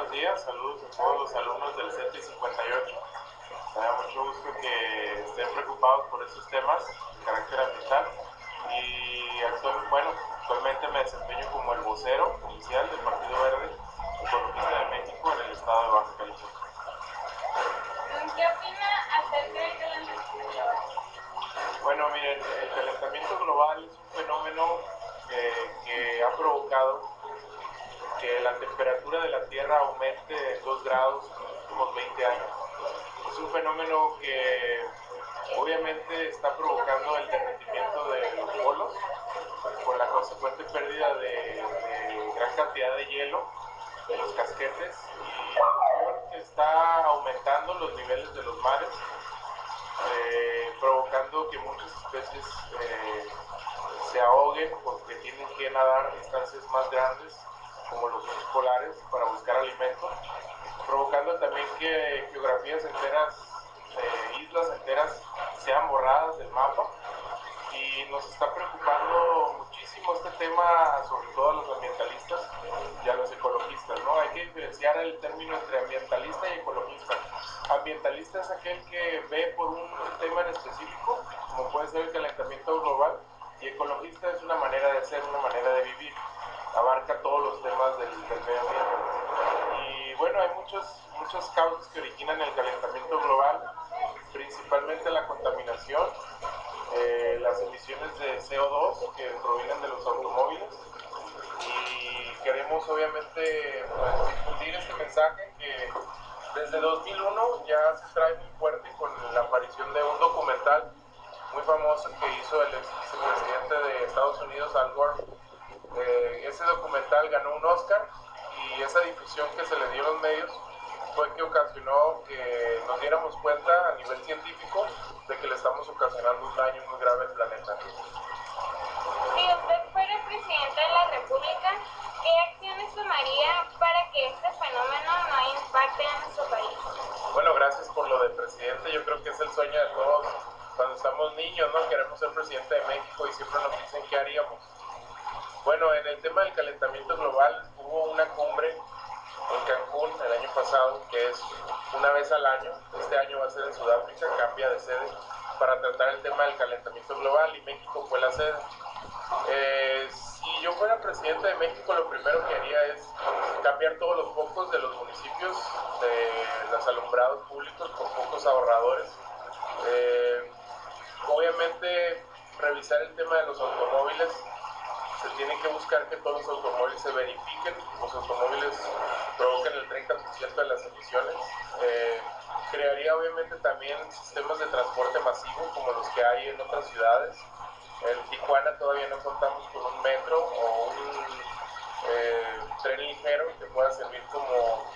buenos días, saludos a todos los alumnos del CETI 58. Me da mucho gusto que estén preocupados por estos temas de carácter ambiental y actualmente me desempeño como el vocero oficial del Partido Verde Ecologista de México en el estado de Baja California. ¿Qué opina acerca del calentamiento global? Bueno, miren, el calentamiento global es un fenómeno que ha provocado que la temperatura de la Tierra aumente 2 grados en los últimos 20 años. Es un fenómeno que obviamente está provocando el derretimiento de los polos con la consecuente pérdida de gran cantidad de hielo de los casquetes y está aumentando los niveles de los mares, provocando que muchas especies se ahoguen porque tienen que nadar distancias más grandes como los osos polares para buscar alimento, provocando también que geografías enteras, islas enteras sean borradas del mapa, y nos está preocupando muchísimo este tema, sobre todo a los ambientalistas y a los ecologistas, ¿no? Hay que diferenciar el término entre ambientalista y ecologista. Ambientalista es aquel que ve por un tema en específico, como puede ser el calentamiento global, y ecologista es una manera de ser, una manera de vivir, abarca todos los temas del medio ambiente. Y bueno, hay muchas causas que originan el calentamiento global, principalmente la contaminación, las emisiones de CO2 que provienen de los automóviles, y queremos obviamente difundir este mensaje que desde 2001 ya se trae muy fuerte con la aparición de un documental muy famoso que hizo el ex vicepresidente de Estados Unidos, Al Gore. Ese documental ganó un Oscar, y esa difusión que se le dio a los medios fue que ocasionó que nos diéramos cuenta a nivel científico de que le estamos ocasionando un daño muy grave al planeta. Si usted fuera presidente de la República, ¿qué acciones tomaría para que este fenómeno no impacte en nuestro país? Bueno, gracias por lo de presidente. Yo creo que es el sueño de todos cuando estamos niños, ¿no? Queremos ser presidente de México y siempre nos dicen qué haríamos. Bueno, en el tema del calentamiento global hubo una cumbre en Cancún el año pasado, que es una vez al año. Este año va a ser en Sudáfrica, cambia de sede, para tratar el tema del calentamiento global, y México fue la sede. Si yo fuera presidente de México, lo primero que haría es cambiar todos los focos de los municipios, de los alumbrados públicos, por focos ahorradores. Obviamente, revisar el tema de los automóviles. Se tiene que buscar que todos los automóviles se verifiquen, los automóviles provocan el 30% de las emisiones. Crearía obviamente también sistemas de transporte masivo como los que hay en otras ciudades. En Tijuana todavía no contamos con un metro o un tren ligero que pueda servir como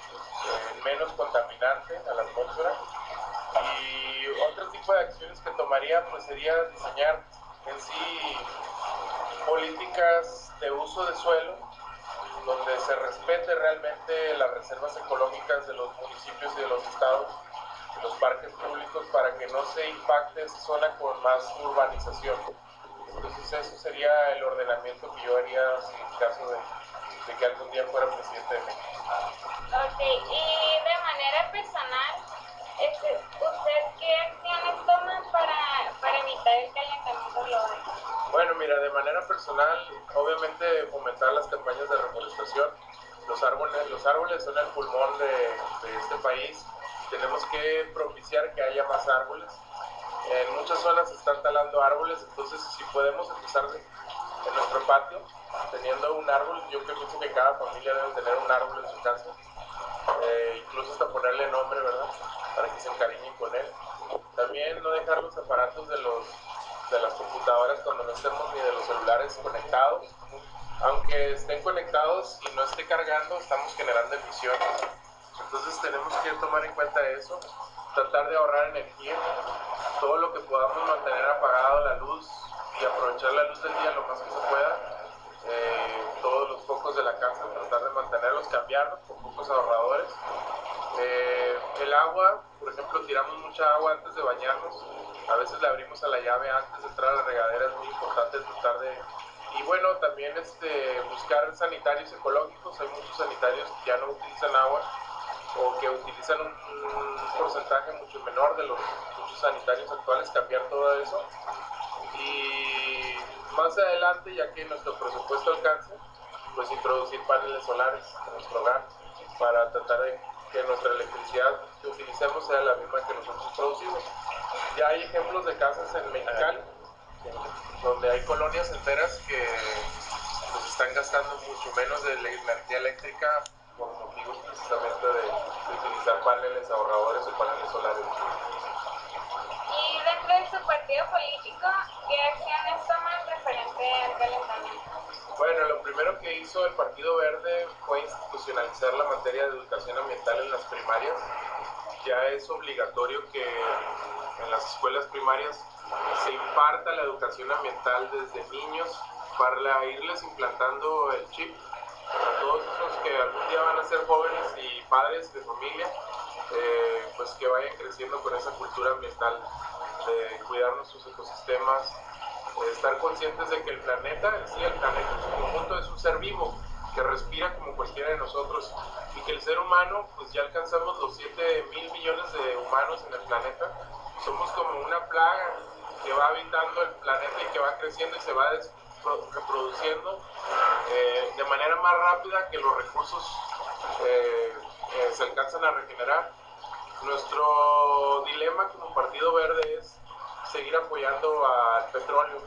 menos contaminante a la atmósfera. Y otro tipo de acciones que tomaría pues sería diseñar en sí políticas de uso de suelo donde se respete realmente las reservas ecológicas de los municipios y de los estados, de los parques públicos, para que no se impacte esa zona con más urbanización. Entonces eso sería el ordenamiento que yo haría en caso de que algún día fuera presidente de México. Ok, y de manera personal, ¿usted qué acciones toma para evitar el calentamiento global? Bueno, mira, de manera personal, obviamente fomentar las campañas de reforestación. Los árboles son el pulmón de este país. Tenemos que propiciar que haya más árboles. En muchas zonas se están talando árboles, entonces si podemos empezar en nuestro patio, teniendo un árbol. Yo pienso que cada familia debe tener un árbol en su casa, incluso hasta ponerle nombre, ¿verdad? Para que se encariñen con él. También no dejar los aparatos de las computadoras cuando no estemos, ni de los celulares conectados. Aunque estén conectados y no esté cargando, estamos generando emisiones. Entonces tenemos que tomar en cuenta eso, tratar de ahorrar energía, todo lo que podamos mantener apagado la luz y aprovechar la luz del día lo más que se pueda. Todos los focos de la casa, tratar de mantenerlos, cambiarlos por focos ahorradores. El agua, por ejemplo, tiramos mucha agua antes de bañarnos. A veces le abrimos a la llave antes de entrar a la regadera. Es muy importante tratar de Y bueno, también buscar sanitarios ecológicos. Hay muchos sanitarios que ya no utilizan agua o que utilizan un porcentaje mucho menor de los muchos sanitarios actuales, cambiar todo eso. Y más adelante, ya que nuestro presupuesto alcance, pues introducir paneles solares en nuestro hogar para tratar de que nuestra electricidad que utilicemos sea la misma que nosotros producimos. Ya hay ejemplos de casas en Mexicali donde hay colonias enteras que pues, están gastando mucho menos de la energía eléctrica por motivos precisamente de utilizar paneles ahorradores o paneles solares. Y dentro de su partido político, ¿qué acciones toman referente al calentamiento? Bueno, lo primero que hizo el Partido Verde fue institucionalizar la materia de educación ambiental en las primarias. Ya es obligatorio que en las escuelas primarias se imparta la educación ambiental desde niños para irles implantando el chip a todos esos que algún día van a ser jóvenes y padres de familia, pues que vayan creciendo con esa cultura ambiental de cuidar nuestros ecosistemas, estar conscientes de que el planeta en su conjunto es un ser vivo que respira como cualquiera de nosotros y que el ser humano, pues ya alcanzamos los 7.000 millones de humanos en el planeta. Somos como una plaga que va habitando el planeta y que va creciendo y se va reproduciendo de manera más rápida que los recursos se alcanzan a regenerar. Nuestro dilema como Partido Verde es seguir apoyando al petróleo.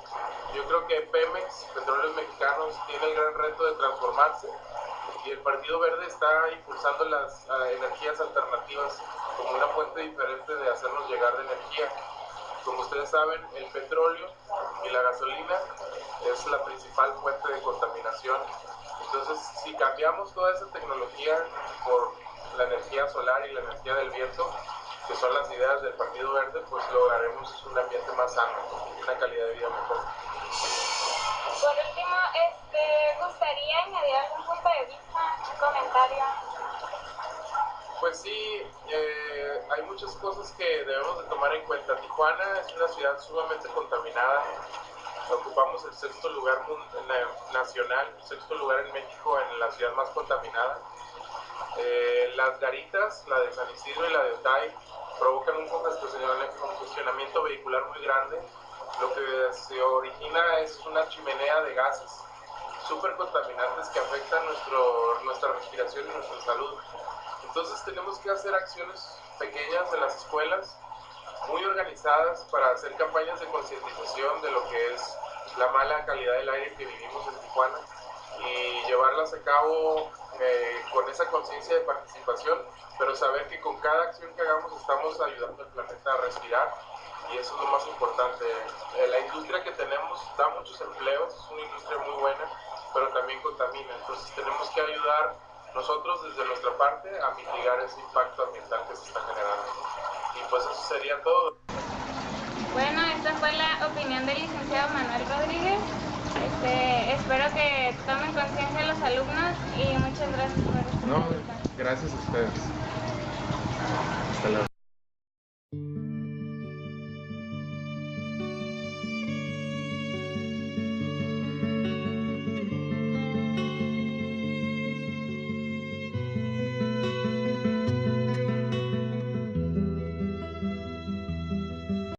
Yo creo que Pemex, Petróleos Mexicanos, tiene el gran reto de transformarse y el Partido Verde está impulsando las energías alternativas como una fuente diferente de hacernos llegar de energía. Como ustedes saben, el petróleo y la gasolina es la principal fuente de contaminación. Entonces, si cambiamos toda esa tecnología por la energía solar y la energía del viento, que son las ideas del Partido Verde, pues lograremos un ambiente más sano y una calidad de vida mejor. Por último, ¿gustaría añadir algún punto de vista, un comentario? Pues sí, hay muchas cosas que debemos de tomar en cuenta. Tijuana es una ciudad sumamente contaminada. Ocupamos el sexto lugar nacional, el sexto lugar en México en la ciudad más contaminada. Las garitas, la de San Isidro y la de Otay, provocan un congestionamiento vehicular muy grande. Lo que se origina es una chimenea de gases súper contaminantes que afectan nuestra respiración y nuestra salud. Entonces tenemos que hacer acciones pequeñas en las escuelas, muy organizadas, para hacer campañas de concientización de lo que es la mala calidad del aire que vivimos en Tijuana y llevarlas a cabo con esa conciencia de participación, pero saber que con cada acción que hagamos estamos ayudando al planeta a respirar, y eso es lo más importante. La industria que tenemos da muchos empleos, es una industria muy buena, pero también contamina. Entonces tenemos que ayudar nosotros desde nuestra parte a mitigar ese impacto ambiental que se está generando. Y pues eso sería todo. Bueno, esta fue la opinión del licenciado Manuel Rodríguez. Espero que tomen conciencia los alumnos y muchas gracias por esta entrevista. Gracias a ustedes. Hasta luego.